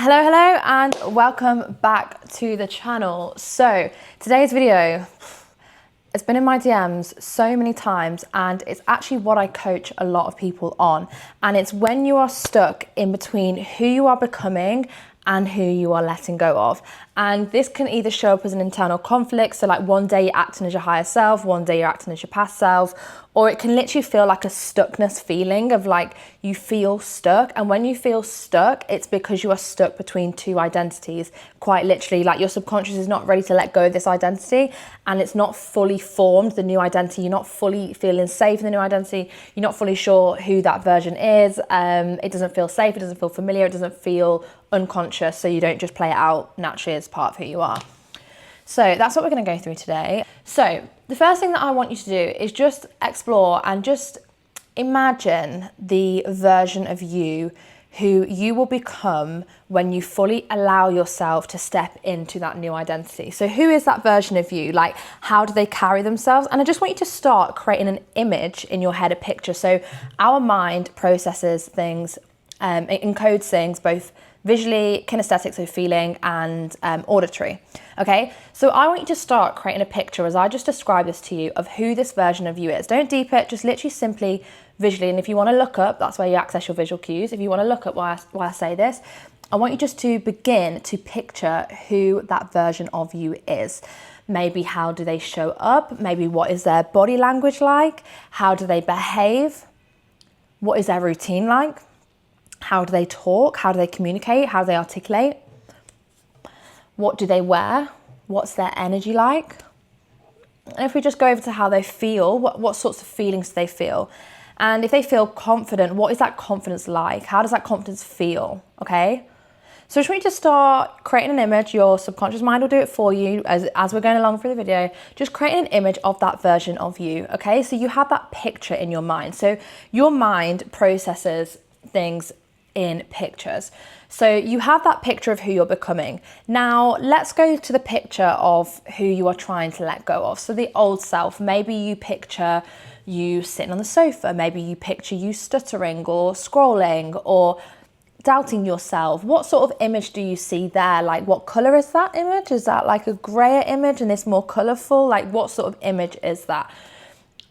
Hello and welcome back to the channel. So today's video, it's been in my DMs so many times and it's actually what I coach a lot of people on. And it's when you are stuck in between who you are becoming and who you are letting go of. And this can either show up as an internal conflict. So like one day you're acting as your higher self, one day you're acting as your past self, or it can literally feel like a stuckness feeling of like you feel stuck. And when you feel stuck, it's because you are stuck between two identities. Quite literally, like your subconscious is not ready to let go of this identity and it's not fully formed, the new identity. You're not fully feeling safe in the new identity. You're not fully sure who that version is. It doesn't feel safe, it doesn't feel familiar, it doesn't feel unconscious, so you don't just play it out naturally as part of who you are. So that's what we're going to go through today. So the first thing that I want you to do is just explore and just imagine the version of you who you will become when you fully allow yourself to step into that new identity. So who is that version of you? Like, how do they carry themselves? And I just want you to start creating an image in your head, a picture. So our mind processes things, it encodes things both visually, kinesthetic, so feeling, and auditory. Okay, so I want you to start creating a picture as I just describe this to you of who this version of you is. Don't deep it, just literally simply visually. And if you want to look up, that's where you access your visual cues. If you want to look up why I say this, I want you just to begin to picture who that version of you is. Maybe how do they show up? Maybe what is their body language like? How do they behave? What is their routine like? How do they talk? How do they communicate? How do they articulate? What do they wear? What's their energy like? And if we just go over to how they feel, what sorts of feelings do they feel? And if they feel confident, what is that confidence like? How does that confidence feel? Okay? So I just want you to start creating an image. Your subconscious mind will do it for you as we're going along through the video. Just creating an image of that version of you. Okay? So you have that picture in your mind. So your mind processes things in pictures. So you have that picture of who you're becoming. Now let's go to the picture of who you are trying to let go of. So the old self, maybe you picture you sitting on the sofa, maybe you picture you stuttering or scrolling or doubting yourself. What sort of image do you see there? Like what color is that image? Is that like a grayer image and it's more colorful? Like what sort of image is that?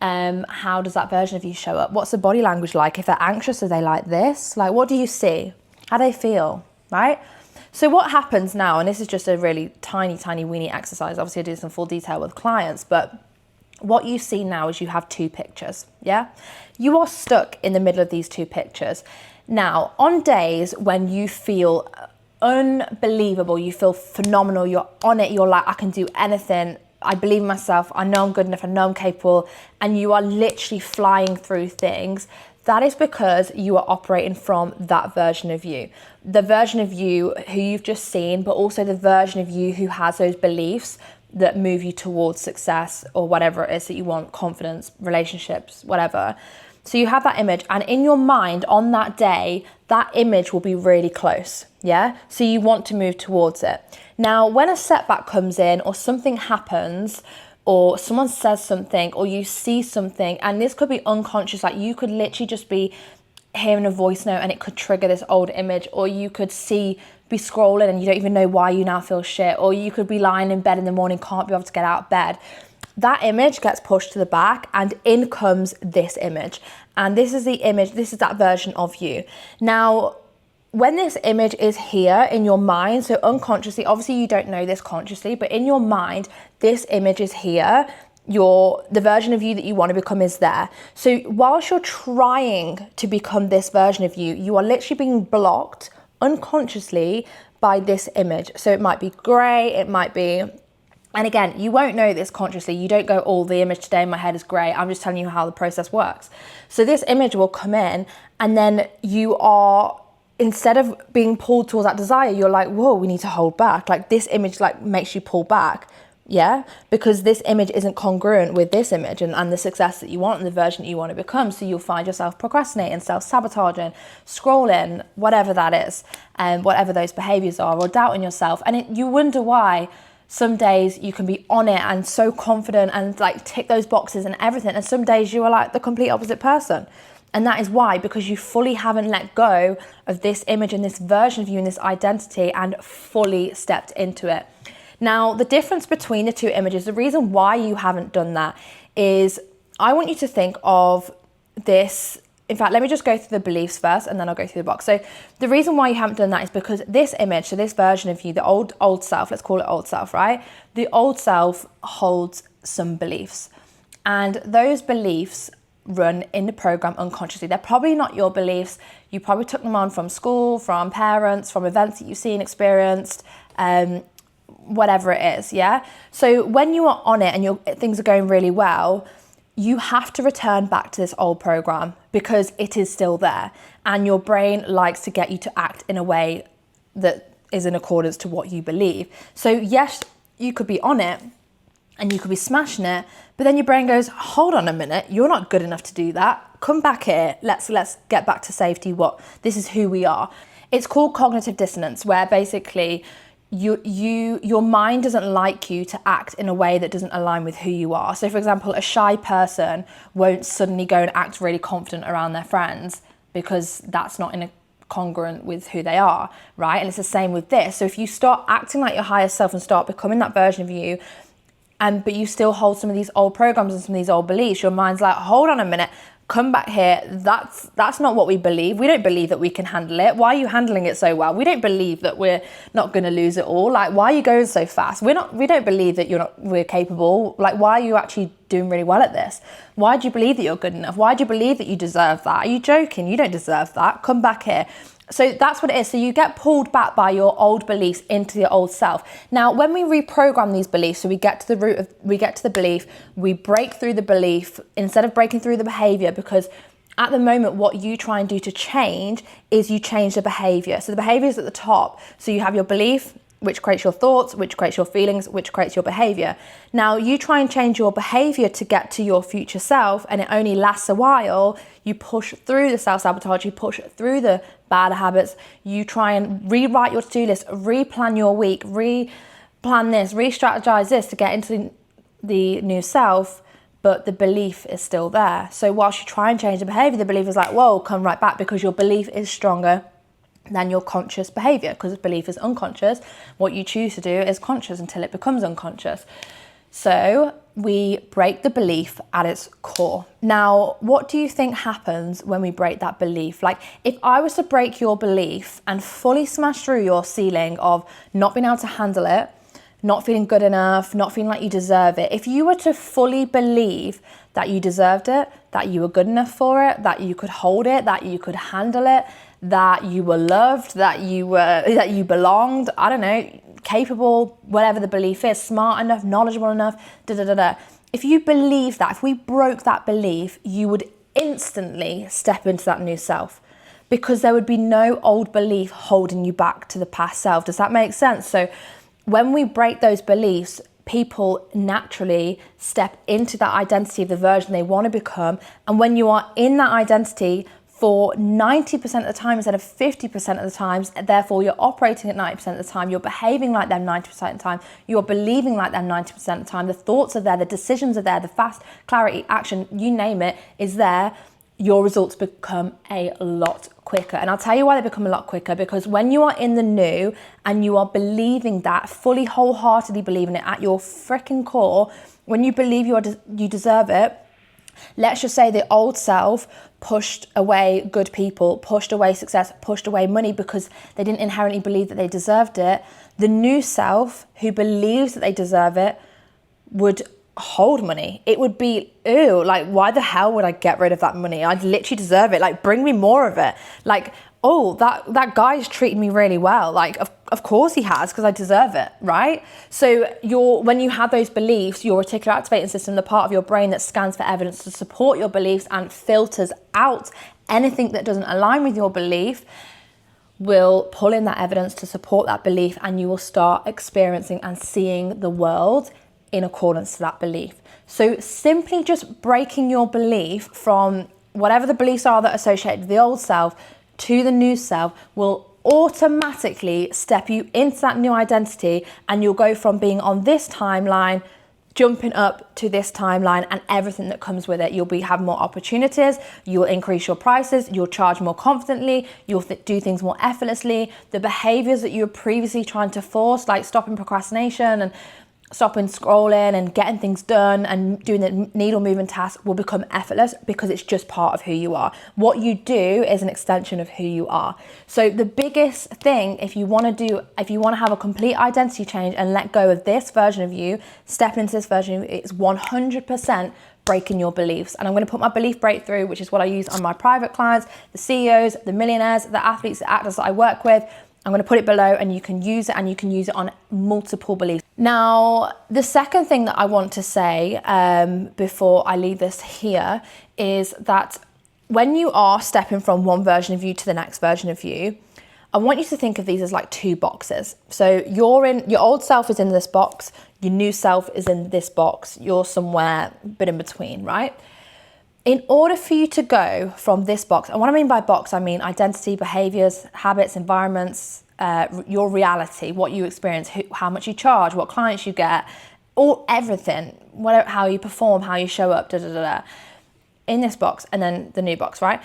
How does that version of you show up? What's the body language like? If they're anxious, are they like this? Like, what do you see? How do they feel, right? So what happens now, and this is just a really tiny, weeny exercise. Obviously I do this in full detail with clients, but what you see now is you have two pictures, yeah? You are stuck in the middle of these two pictures. Now, on days when you feel unbelievable, you feel phenomenal, you're on it, you're like, I can do anything, I believe in myself, I know I'm good enough, I know I'm capable, and you are literally flying through things, that is because you are operating from that version of you. The version of you who you've just seen, but also the version of you who has those beliefs that move you towards success or whatever it is that you want, confidence, relationships, whatever. So you have that image, and in your mind on that day, that image will be really close, yeah? So you want to move towards it. Now, when a setback comes in or something happens or someone says something or you see something, and this could be unconscious, like you could literally just be hearing a voice note and it could trigger this old image, or you could be scrolling and you don't even know why you now feel shit, or you could be lying in bed in the morning, can't be able to get out of bed. That image gets pushed to the back and in comes this image. And this is the image, this is that version of you. Now, when this image is here in your mind, so unconsciously, obviously you don't know this consciously, but in your mind, this image is here. The version of you that you want to become is there. So whilst you're trying to become this version of you, you are literally being blocked unconsciously by this image. So it might be grey, it might be, and again, you won't know this consciously. You don't go, oh, the image today in my head is grey. I'm just telling you how the process works. So this image will come in and then you are, instead of being pulled towards that desire, you're like, whoa, we need to hold back. Like this image like makes you pull back, yeah? Because this image isn't congruent with this image and the success that you want and the version that you want to become. So you'll find yourself procrastinating, self-sabotaging, scrolling, whatever that is, and whatever those behaviors are, or doubting yourself. And you wonder why some days you can be on it and so confident and like tick those boxes and everything. And some days you are like the complete opposite person. And that is why, because you fully haven't let go of this image and this version of you and this identity and fully stepped into it. Now, the difference between the two images, the reason why you haven't done that is I want you to think of this. In fact, let me just go through the beliefs first and then I'll go through the box. So the reason why you haven't done that is because this image, so this version of you, the old self, let's call it old self, right? The old self holds some beliefs, and those beliefs run in the program unconsciously. They're probably not your beliefs. You probably took them on from school, from parents, from events that you've seen, experienced, whatever it is, yeah? So when you are on it and things are going really well, you have to return back to this old program because it is still there. And your brain likes to get you to act in a way that is in accordance to what you believe. So yes, you could be on it and you could be smashing it, but then your brain goes, hold on a minute, you're not good enough to do that. Come back here, let's get back to safety. This is who we are. It's called cognitive dissonance, where basically your mind doesn't like you to act in a way that doesn't align with who you are. So for example, a shy person won't suddenly go and act really confident around their friends because that's not congruent with who they are, right? And it's the same with this. So if you start acting like your higher self and start becoming that version of you, but you still hold some of these old programs and some of these old beliefs, your mind's like, hold on a minute, come back here. That's not what we believe. We don't believe that we can handle it. Why are you handling it so well? We don't believe that we're not going to lose it all. Like, why are you going so fast? We don't believe that we're capable. Like, why are you actually doing really well at this? Why do you believe that you're good enough? Why do you believe that you deserve that? Are you joking? You don't deserve that. Come back here. So that's what it is. So you get pulled back by your old beliefs into your old self. Now, when we reprogram these beliefs, so we get to the belief, we break through the belief instead of breaking through the behavior, because at the moment, what you try and do to change is you change the behavior. So the behavior is at the top. So you have your belief, which creates your thoughts, which creates your feelings, which creates your behavior. Now, you try and change your behavior to get to your future self, and it only lasts a while. You push through the self-sabotage, you push through the bad habits, you try and rewrite your to-do list, replan your week, replan this, re-strategize this to get into the new self, but the belief is still there. So whilst you try and change the behavior, the belief is like, whoa, come right back, because your belief is stronger than your conscious behavior, because belief is unconscious. What you choose to do is conscious until it becomes unconscious. So we break the belief at its core. Now, what do you think happens when we break that belief? Like, if I was to break your belief and fully smash through your ceiling of not being able to handle it, not feeling good enough, not feeling like you deserve it, if you were to fully believe that you deserved it, that you were good enough for it, that you could hold it, that you could handle it, that you were loved, that you belonged, I don't know, capable, whatever the belief is, smart enough, knowledgeable enough, If you believe that, if we broke that belief, you would instantly step into that new self, because there would be no old belief holding you back to the past self. Does that make sense? So when we break those beliefs, people naturally step into that identity of the version they want to become. And when you are in that identity for 90% of the time instead of 50% of the times, therefore you're operating at 90% of the time, you're behaving like them 90% of the time, you're believing like them 90% of the time, the thoughts are there, the decisions are there, the fast clarity, action, you name it, is there, your results become a lot quicker. And I'll tell you why they become a lot quicker, because when you are in the new and you are believing that, fully wholeheartedly believing it at your freaking core, when you believe you deserve it, let's just say the old self pushed away good people, pushed away success, pushed away money because they didn't inherently believe that they deserved it. The new self who believes that they deserve it would hold money. It would be, ew, like, why the hell would I get rid of that money? I literally deserve it. Like, bring me more of it. Like, oh, that guy's treating me really well. Like, of course he has, because I deserve it, right? So when you have those beliefs, your reticular activating system, the part of your brain that scans for evidence to support your beliefs and filters out anything that doesn't align with your belief, will pull in that evidence to support that belief, and you will start experiencing and seeing the world in accordance to that belief. So simply just breaking your belief from whatever the beliefs are that are associated with the old self to the new self will automatically step you into that new identity, and you'll go from being on this timeline jumping up to this timeline and everything that comes with it. You'll have more opportunities, you'll increase your prices, you'll charge more confidently, you'll do things more effortlessly. The behaviors that you were previously trying to force, like stopping procrastination and stopping scrolling and getting things done and doing the needle moving tasks, will become effortless because it's just part of who you are. What you do is an extension of who you are. So the biggest thing, if you want to have a complete identity change and let go of this version of you, step into this version of you, it's 100% breaking your beliefs. And I'm going to put my belief breakthrough, which is what I use on my private clients, the CEOs, the millionaires, the athletes, the actors that I work with. I'm going to put it below and you can use it, and you can use it on multiple beliefs. Now, the second thing that I want to say before I leave this here is that when you are stepping from one version of you to the next version of you, I want you to think of these as like two boxes. So your old self is in this box, your new self is in this box, you're somewhere but in between, right? In order for you to go from this box, and what I mean by box, I mean identity, behaviors, habits, environments, your reality, what you experience, how much you charge, what clients you get, everything, how you perform, how you show up, in this box, and then the new box, right?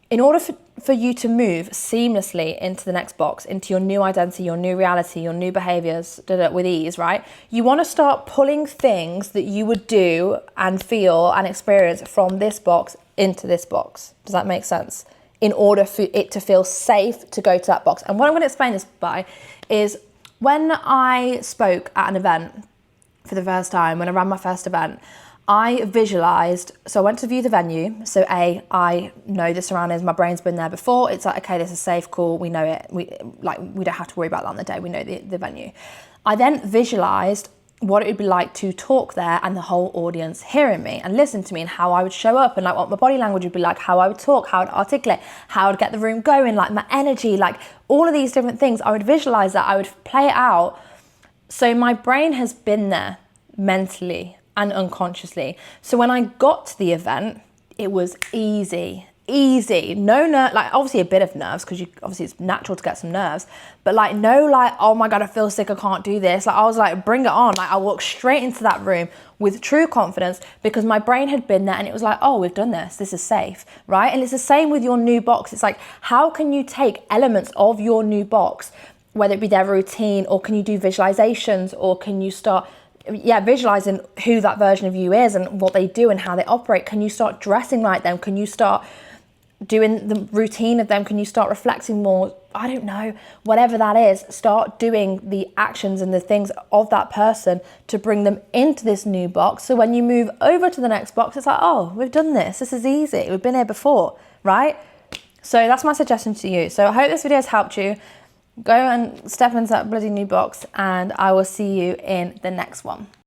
In order for you to move seamlessly into the next box, into your new identity, your new reality, your new behaviors, with ease, right? You want to start pulling things that you would do and feel and experience from this box into this box. Does that make sense? In order for it to feel safe to go to that box. And what I'm going to explain this by is when I spoke at an event for the first time, when I ran my first event, I visualized, so I went to view the venue. So I know the surroundings, my brain's been there before. It's like, okay, this is safe, cool, we know it. We don't have to worry about that on the day, we know the venue. I then visualized what it would be like to talk there and the whole audience hearing me and listen to me and how I would show up and like what my body language would be like, how I would talk, how I'd articulate, how I'd get the room going, like my energy, like all of these different things. I would visualize that, I would play it out. So my brain has been there mentally and unconsciously. So when I got to the event, it was easy. No nerve, like obviously a bit of nerves because obviously it's natural to get some nerves, but like no like, oh my God, I feel sick, I can't do this. Like I was like, bring it on. Like I walked straight into that room with true confidence because my brain had been there and it was like, oh, we've done this is safe, right? And it's the same with your new box. It's like, how can you take elements of your new box, whether it be their routine, or can you do visualizations, or can you start visualizing who that version of you is and what they do and how they operate? Can you start dressing like them? Can you start doing the routine of them? Can you start reflecting more? I don't know, whatever that is, start doing the actions and the things of that person to bring them into this new box. So when you move over to the next box, it's like, oh, we've done this is easy, we've been here before, right? So that's my suggestion to you. So I hope this video has helped you. Go and step into that bloody new box, and I will see you in the next one.